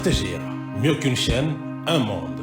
RTGA, mieux qu'une chaîne, un monde.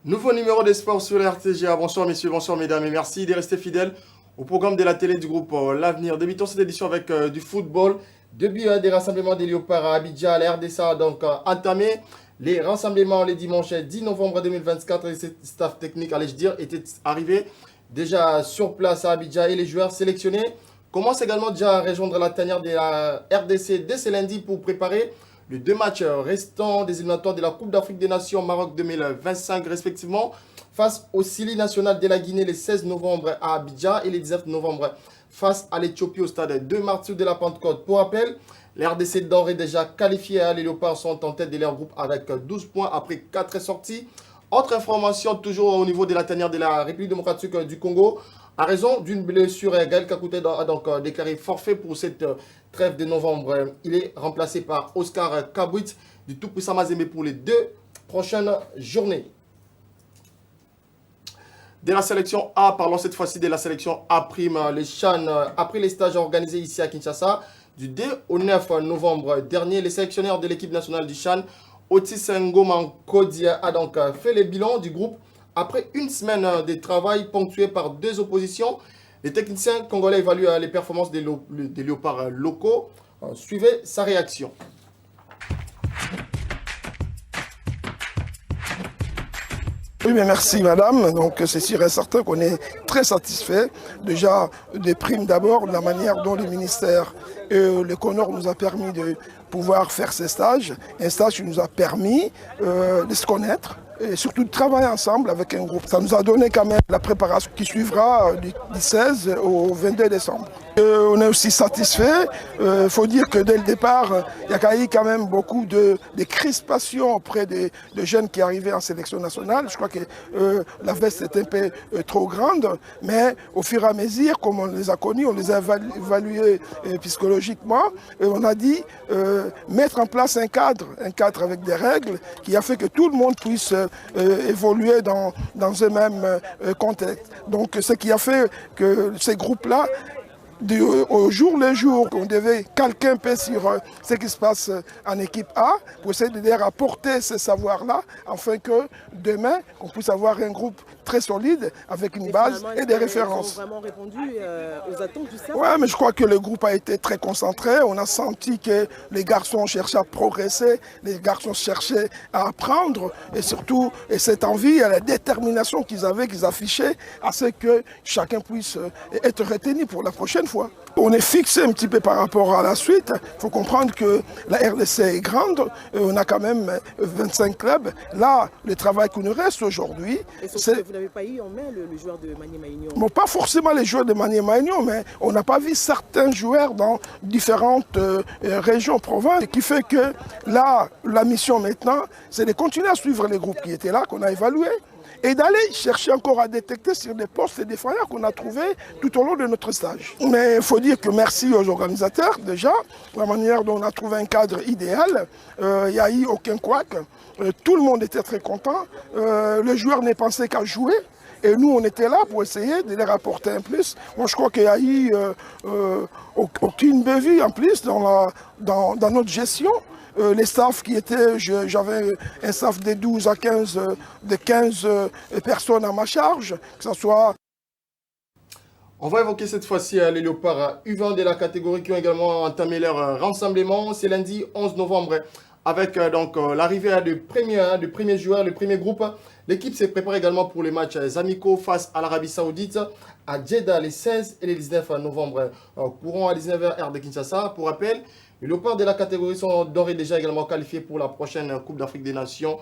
Nouveau numéro de sport sur la RTGA. Bonsoir messieurs, bonsoir mesdames et merci de rester fidèles au programme de la télé du groupe L'Avenir. Débutons cette édition avec du football. Début des rassemblements des Léopards à Abidjan. La RDC a donc entamé les rassemblements le dimanche 10 novembre 2024. Et le staff technique, allais-je dire, était arrivé déjà sur place à Abidjan et les joueurs sélectionnés commencent également déjà à rejoindre la tanière de la RDC dès ce lundi pour préparer les deux matchs restants des éliminatoires de la Coupe d'Afrique des Nations Maroc 2025 respectivement face au Sili national de la Guinée le 16 novembre à Abidjan et le 19 novembre face à l'Éthiopie au stade de Martyrs de la Pentecôte. Pour rappel, les RDC d'or est déjà qualifié. Les Léopards sont en tête de leur groupe avec 12 points après 4 sorties. Autre information, toujours au niveau de la tanière de la République démocratique du Congo. À raison d'une blessure, Gaël Kakouté a donc déclaré forfait pour cette trêve de novembre. Il est remplacé par Oscar Kabouit du tout-puissant Mazembe pour les 2 prochaines journées. De la sélection A, parlons cette fois-ci de la sélection A', les CHAN, après les stages organisés ici à Kinshasa, du 2 au 9 novembre dernier, les sélectionneurs de l'équipe nationale du CHAN, Otis Ngoma Kodia, a donc fait le bilan du groupe. Après une semaine de travail ponctuée par 2 oppositions, les techniciens congolais évaluent les performances des léopards locaux. Suivez sa réaction. Oui, mais merci madame. Donc c'est sûr et certain qu'on est très satisfait. Déjà des primes d'abord, de la manière dont le ministère et le CONOR nous a permis de pouvoir faire ces stages. Un stage qui nous a permis de se connaître et surtout de travailler ensemble avec un groupe. Ça nous a donné quand même la préparation qui suivra du 16 au 22 décembre. On est aussi satisfait. Il faut dire que dès le départ, il y a eu quand même beaucoup de crispations auprès des jeunes qui arrivaient en sélection nationale. Je crois que la veste est un peu trop grande, mais au fur et à mesure, comme on les a connus, on les a évalués psychologiquement, et on a dit mettre en place un cadre avec des règles qui a fait que tout le monde puisse évoluer dans un même contexte. Donc ce qui a fait que ces groupes-là, au jour le jour, on devait calquer un peu sur ce qui se passe en équipe A pour essayer de leur apporter ce savoir-là afin que demain, on puisse avoir un groupe très solide avec une base et des références. Ils ont vraiment répondu aux attentes du cercle. Oui, mais je crois que le groupe a été très concentré. On a senti que les garçons cherchaient à progresser, les garçons cherchaient à apprendre et surtout cette envie et la détermination qu'ils avaient, qu'ils affichaient à ce que chacun puisse être retenu pour la prochaine fois. On est fixé un petit peu par rapport à la suite. Il faut comprendre que la RDC est grande. On a quand même 25 clubs. Là, le travail qui nous reste aujourd'hui, c'est... Vous n'avez pas eu en main le joueur de Maniema-Union? Bon, pas forcément les joueurs de Maniema-Union, mais on n'a pas vu certains joueurs dans différentes régions, provinces, qui fait que là, la mission maintenant, c'est de continuer à suivre les groupes qui étaient là, qu'on a évalués, et d'aller chercher encore à détecter sur des postes défaillants qu'on a trouvés tout au long de notre stage. Mais il faut dire que merci aux organisateurs déjà, la manière dont on a trouvé un cadre idéal. Il n'y a eu aucun couac, tout le monde était très content, le joueur n'est pensé qu'à jouer. Et nous, on était là pour essayer de les rapporter un plus. Moi, je crois qu'il n'y a eu aucune bévue en plus dans notre gestion. Les staffs qui étaient, j'avais un staff de 12 à 15, de 15 personnes à ma charge, que ce soit... On va évoquer cette fois-ci les léopards U20 de la catégorie qui ont également entamé leur rassemblement. C'est lundi 11 novembre avec l'arrivée du premier joueur, le premier groupe. L'équipe s'est préparée également pour les matchs amicaux face à l'Arabie Saoudite à Jeddah les 16 et les 19 novembre courant à 19h heure de Kinshasa. Pour rappel, les léopards de la catégorie sont d'ores et déjà également qualifiés pour la prochaine Coupe d'Afrique des Nations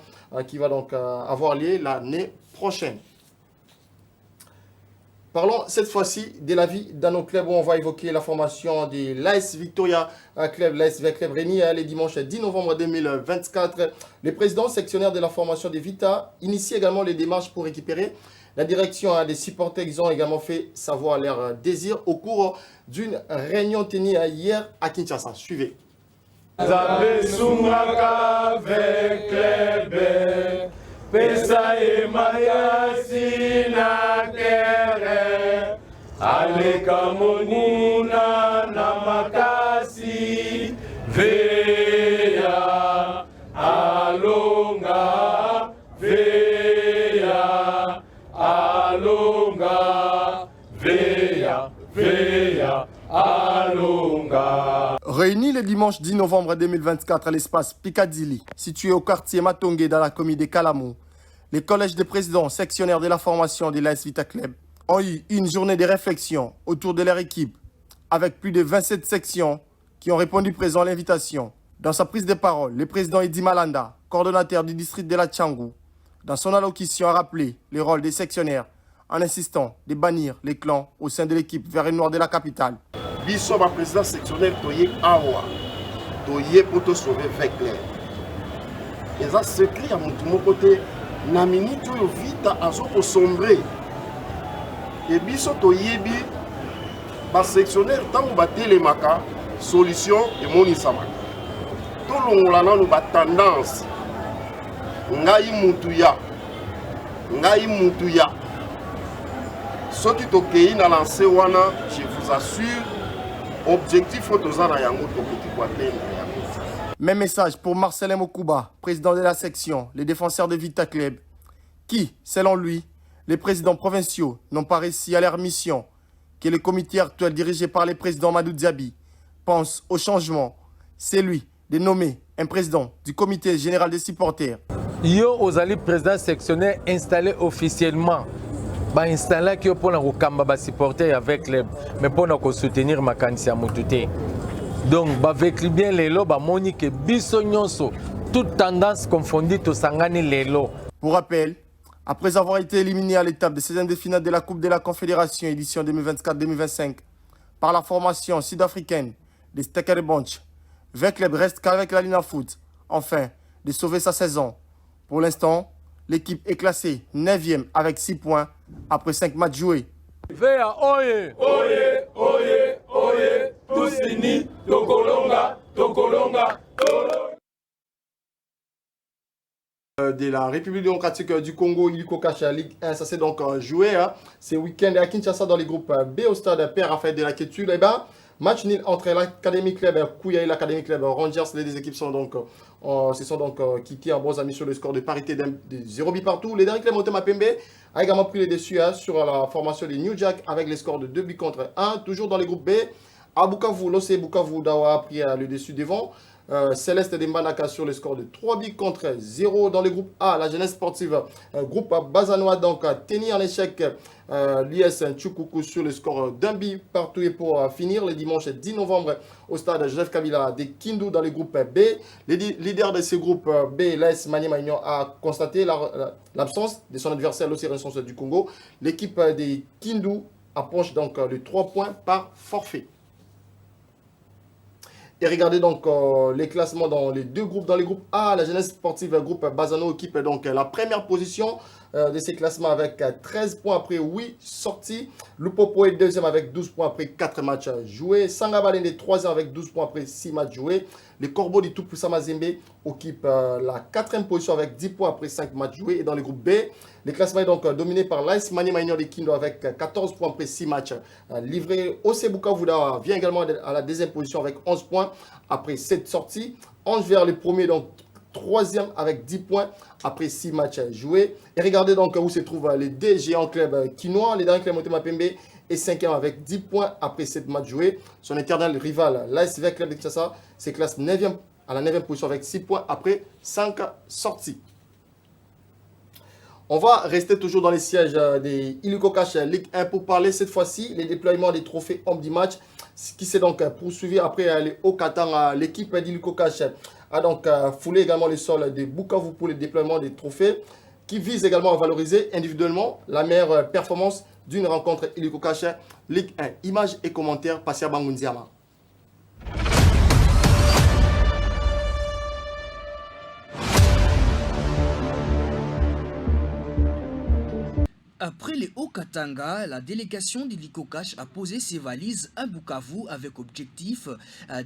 qui va donc avoir lieu l'année prochaine. Parlons cette fois-ci de la vie dans nos clubs où on va évoquer la formation de l'AS Victoria Club, l'AS Club Rémi, le dimanche 10 novembre 2024. Le président sectionnaire de la formation de Vita initie également les démarches pour récupérer la direction des supporters. Ils ont également fait savoir leur désir au cours d'une réunion tenue hier à Kinshasa. Suivez. Pesa emayasi na kere aleka monina na makasi Veya alonga, veya alonga, veya alonga. Réunis le dimanche 10 novembre 2024 à l'espace Piccadilly, situé au quartier Matongué dans la commune de Calamou, les collèges de présidents sectionnaires de la formation de l'AS Vita Club ont eu une journée de réflexion autour de leur équipe, avec plus de 27 sections qui ont répondu présent à l'invitation. Dans sa prise de parole, le président Eddy Malanda, coordonnateur du district de la Tchangou, dans son allocution a rappelé le rôle des sectionnaires en insistant de bannir les clans au sein de l'équipe vert et noir de la capitale. Biso ba président sectionnel toye awa toye poto sauver Vecler. Et ça secret à mon côté na minute oyo Vita azo ko sombre. Et biso toyebi ba sectionnaire tango batelemaka solution et monisama. Tolongola na ba tendance ngai mutuya soki tokei na lancé wana, je vous assure, objectif otozana yango tokoki kwatenda. Même message pour Marcelin Mokouba, président de la section, les défenseurs de Vita Club, qui, selon lui, les présidents provinciaux n'ont pas réussi à leur mission, que le comité actuel dirigé par le président Madou Diaby pense au changement. C'est lui de nommer un président du comité général des supporters. Yo ozali président sectionnaire installé officiellement. Installé qui pour la supporter avec les mais pour soutenir ma candidature à Moutouté. Donc avec bien les lots monique biso nyonso toute tendance confondue to sangani les lots. Pour rappel, après avoir été éliminé à l'étape de 16e de finale de la Coupe de la Confédération édition 2024-2025 par la formation sud-africaine des Stekere Bunch, Vecleb reste qu'avec la Lina Foot, enfin de sauver sa saison. Pour l'instant, l'équipe est classée 9e avec 6 points après 5 matchs joués. Veya oye, Oye, oye, oye, tous unis, tokolonga, tokolonga, De la République démocratique du Congo, Illiko Kacha Ligue 1, ça c'est donc joué ce week-end à Kinshasa dans les groupes B au stade Père Raphaël de la Quétu. Match nul entre l'Académie Club Kouya et l'Académie Club Rangers. Les deux équipes sont donc, se sont donc quittés en bons amis sur le score de parité de 0 buts partout. Les derniers clubs Motema Pembe a également pris les dessus sur la formation des New Jack avec les scores de 2 buts contre 1. Toujours dans les groupes B, à Bukavu, l'OC Bukavu Dawa a pris le dessus devant. Céleste de Mbanaka sur le score de 3 buts contre 0. Dans le groupe A, la jeunesse sportive, groupe Bazanois donc tenir en échec l'IS Tchoukoukou sur le score d'un but partout. Et pour finir, le dimanche 10 novembre au stade Joseph Kabila de Kindu dans le groupe B. Le leader de ce groupe B, l'AS Maniema Union, a constaté l'absence de son adversaire, l'OC Renaissance du Congo. L'équipe de Kindu approche donc les 3 points par forfait. Et regardez donc les classements dans les deux groupes. Dans les groupes A, la jeunesse sportive groupe Bazano occupe donc la première position de ces classements avec 13 points après 8 sorties. Lupopo est deuxième avec 12 points après 4 matchs joués. Sangabalende est troisième avec 12 points après 6 matchs joués. Les Corbeaux du Tout-Puissant Mazembe occupent la quatrième position avec 10 points après 5 matchs joués. Et dans le groupe B, le classement est donc dominé par l'AS Maniema Union de Kindu avec 14 points après 6 matchs livrés. OC Bukavu Dawa vient également à la deuxième position avec 11 points après 7 sorties. Ange vers le premier, donc troisième avec 10 points après 6 matchs joués. Et regardez donc où se trouvent les deux géants clubs quinois. Les derniers clubs Motema Pembe est 5e avec 10 points après 7 matchs joués. Son éternel rival, l'ASV Club de Kinshasa, se classe 9e à la 9e position avec 6 points après 5 sorties. On va rester toujours dans les sièges des Illiko Cash Ligue 1 pour parler cette fois-ci les déploiements des trophées hommes du match qui s'est donc poursuivi après les Haut-Katanga. L'équipe d'Illiko Cash a donc foulé également le sol de Bukavu pour le déploiement des trophées qui vise également à valoriser individuellement la meilleure performance d'une rencontre Illiko Cash Ligue 1. Images et commentaires, Passia Bangunziama. Après les Haut-Katanga, la délégation d'Illiko Cash a posé ses valises à Bukavu avec objectif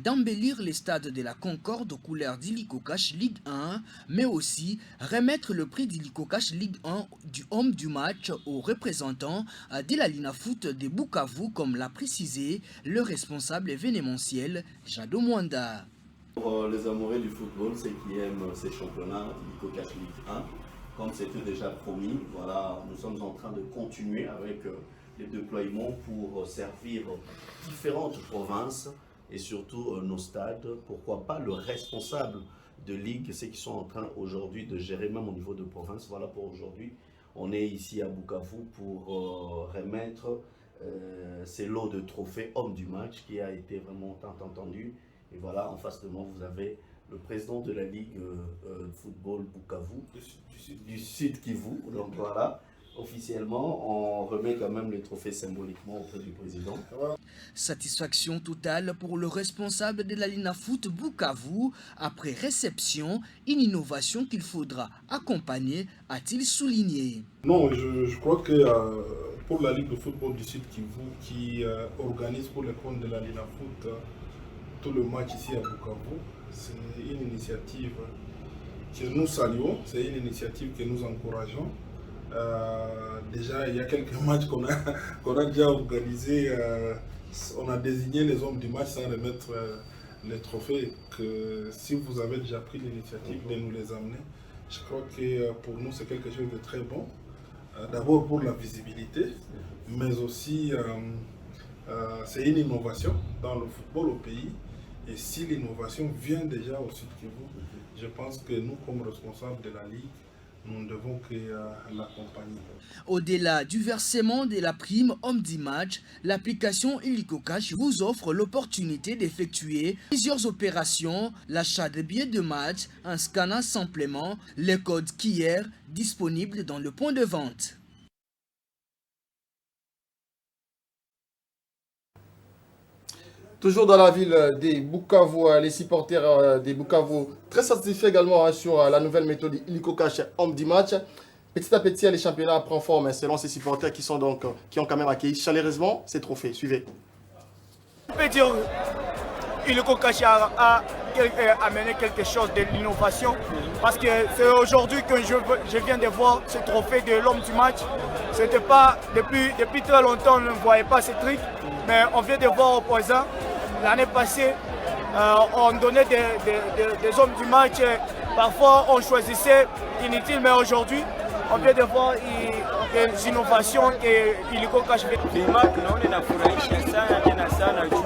d'embellir les stades de la Concorde aux couleurs d'Illiko Cash Ligue 1, mais aussi remettre le prix d'Illiko Cash Ligue 1 du homme du match aux représentants de la Lina Foot de Bukavu, comme l'a précisé le responsable événementiel Jado Mwanda. Pour les amoureux du football, ceux qui aiment ces championnats, l'Ico Cash Ligue 1, comme c'était déjà promis, voilà, nous sommes en train de continuer avec les déploiements pour servir différentes provinces et surtout nos stades. Pourquoi pas le responsable de ligue, ceux qui sont en train aujourd'hui de gérer même au niveau de province. Voilà pour aujourd'hui. On est ici à Bukavu pour remettre ces lots de trophées homme du match qui a été vraiment tant entendu. Et voilà, en face de moi, vous avez le président de la Ligue de football Bukavu, du Sud Kivu. Donc voilà, officiellement, on remet quand même les trophées symboliquement auprès du président. Satisfaction totale pour le responsable de la Lina Foot Bukavu. Après réception, une innovation qu'il faudra accompagner, a-t-il souligné. Non, je crois que pour la Ligue de football du Sud Kivu, qui organise pour le compte de la Lina Foot tout le match ici à Bukavu, c'est une initiative que nous saluons, c'est une initiative que nous encourageons. Déjà, il y a quelques matchs qu'on a déjà organisés. On a désigné les hommes du match sans remettre les trophées. Que si vous avez déjà pris l'initiative de nous les amener, je crois que pour nous c'est quelque chose de très bon. D'abord pour la visibilité, mais aussi c'est une innovation dans le football au pays. Et si l'innovation vient déjà au Sud Kivu, je pense que nous, comme responsables de la Ligue, nous ne devons que l'accompagner. Au-delà du versement de la prime homme du match, l'application Illico Cash vous offre l'opportunité d'effectuer plusieurs opérations, l'achat de billets de match, en scannant simplement les codes QR disponibles dans le point de vente. Toujours dans la ville des Bukavu, les supporters des Bukavu très satisfaits également sur la nouvelle méthode Illico Cash homme du match. Petit à petit, les championnats prennent forme selon ces supporters qui ont quand même accueilli chaleureusement ces trophées. Suivez. On peut dire Illico Cash a amené quelque chose de l'innovation parce que c'est aujourd'hui que je viens de voir ce trophée de l'homme du match. C'était pas depuis très longtemps, on ne voyait pas ce truc, mais on vient de voir au présent. L'année passée, on donnait des hommes du match. Parfois, on choisissait inutile, mais aujourd'hui, on vient de voir des innovations que Illico Cash fait. Tunaona inafurahisha sana tena sana juu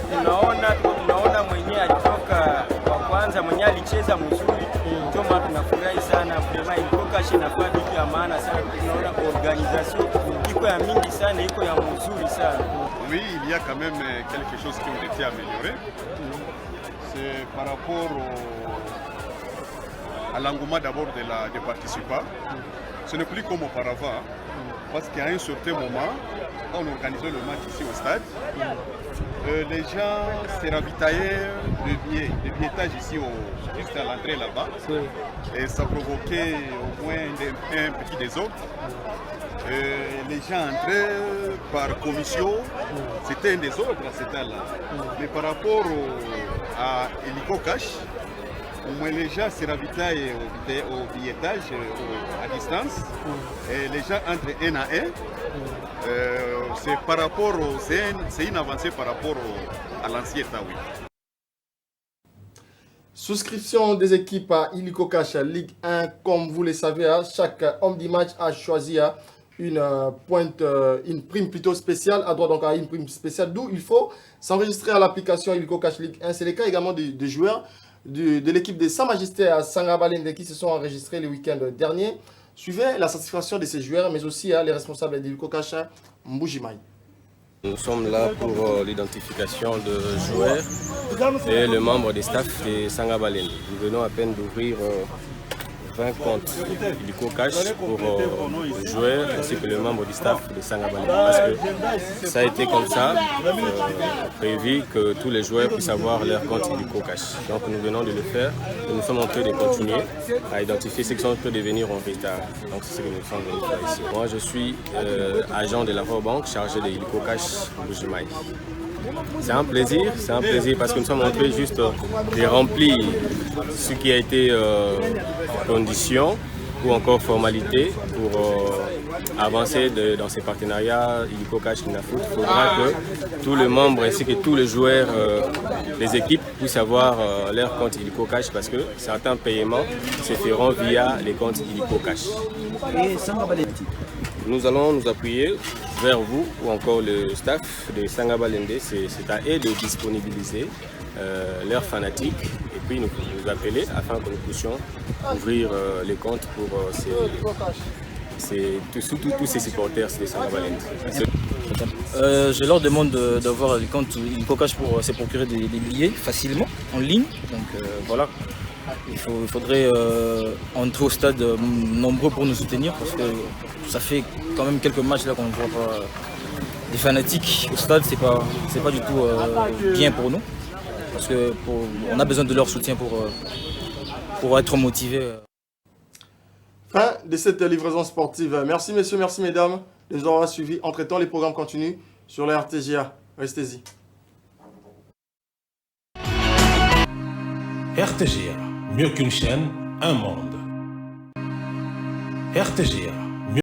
tunaona mwenyewe alitoka wa kwanza mwenyewe alicheza mzuri, ndio maana tunafurahi sana. Vraiment Illico Cash inafanya vitu ya maana sana, tunaona organisation iko ya mingi sana, iko ya mzuri sana. Oui, il y a quand même quelque chose qui a été amélioré. C'est par rapport à l'engouement d'abord des participants. Ce n'est plus comme auparavant, parce qu'à un certain moment, quand on organisait le match ici au stade, les gens se ravitaillaient de billetage ici juste à l'entrée là-bas. Et ça provoquait au moins un petit désordre. Les gens entraient par commission, c'était un désordre à cet âge-là. Mais par rapport à Illico Cash, au moins les gens se ravitaillent au billetage à distance, et les gens entrent un à un. C'est une avancée par rapport à l'ancien état, oui. Souscription des équipes à Illico Cash Ligue 1, comme vous le savez, chaque homme du match a choisi une prime plutôt spéciale, a droit donc à une prime spéciale, d'où il faut s'enregistrer à l'application Illico Cash Ligue 1. C'est le cas également des joueurs de l'équipe de Sa Majesté à Sangabalende qui se sont enregistrés le week-end dernier. Suivez la satisfaction de ces joueurs, mais aussi les responsables d'Illico Cash Mbujimai. Nous sommes là pour l'identification de joueurs et le membre des staffs de Sangabalende. Nous venons à peine d'ouvrir 20 comptes Illico Cash pour les joueurs ainsi que le membre du staff de Sangabalende. Parce que ça a été comme ça, prévu que tous les joueurs puissent avoir leur compte Illico Cash. Donc nous venons de le faire et nous sommes en train de continuer à identifier ceux qui sont en train de venir en retard. Donc c'est ce que nous sommes venus faire ici. Moi je suis agent de la Banque chargé de Illico Cash Mbujimai. C'est un plaisir parce que nous sommes en train juste de remplir ce qui a été condition ou encore formalité pour avancer dans ces partenariats Illico Cash Linafoot, il faudra que tous les membres ainsi que tous les joueurs des équipes puissent avoir leur compte Illico Cash parce que certains paiements se feront via les comptes Illico Cash. Nous allons nous appuyer vers vous ou encore le staff de Sanga Balende. C'est à eux de disponibiliser leurs fanatiques et puis nous appeler afin que nous puissions ouvrir les comptes pour tous ces supporters de Sanga Balende. Je leur demande d'avoir les comptes Illico Cash pour se procurer des billets facilement en ligne. Donc voilà. Il faudrait entrer au stade nombreux pour nous soutenir parce que ça fait quand même quelques matchs là qu'on ne voit pas des fanatiques au stade, c'est pas du tout bien pour nous parce que on a besoin de leur soutien pour être motivés. Fin de cette livraison sportive. Merci messieurs, merci mesdames de nous avoir suivis. Entre-temps, les programmes continuent sur la RTGA. Restez-y. RTGA, mieux qu'une chaîne, un monde. RTGA.